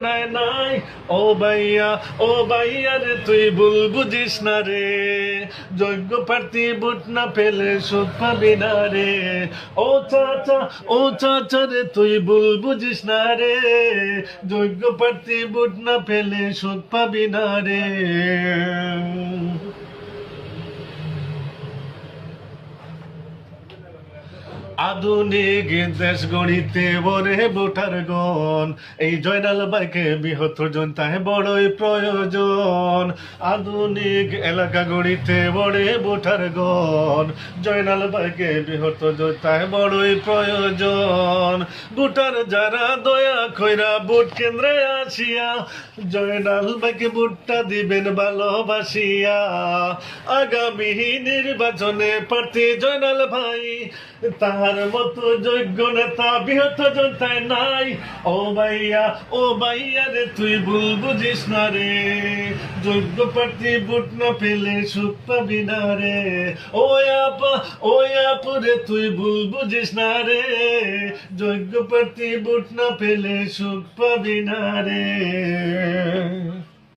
নাই নাই ও ভাইয়া রে তুই ভুল বুঝিস না রে, যোগ্য প্রার্থী ভোট না পেলে সুখ পাবি না রে। ও চাচা রে তুই ভুল বুঝিস না রে, যোগ্য প্রার্থী ভোট না পেলে সুখ পাবি না রে। আধুনিক দেশ গড়িতে বরে ভোটার গণ, এই জয়নাল ভাইকে বৃহত্তর জনতায় বড়ই প্রয়োজন। আধুনিক এলাকা গড়িতে বড়ে ভোটার গণ, জয়নাল ভাইকে বৃহত্তর জনতায় বড়ই প্রয়োজন। ভোটার যারা দয়া কইরা ভোট কেন্দ্রে আসিয়া, জয়নাল ভাইকে ভোটটা দিবেন ভালোবাসিয়া। আগামী নির্বাচনে প্রার্থী জয়নাল ভাই, তাহার মতো যোগ্য নেতা বৃহত্তর জনতায় নাই। ও ভাইয়া রে তুই ভুল বুঝিস না রে, যোগ্য প্রার্থী ভোট না পেলে সুখ পাবি না রে। ও আপু রে তুই ভুল বুঝিস না রে, যোগ্য প্রার্থী ভোট না পেলে সুখ পাবি না রে।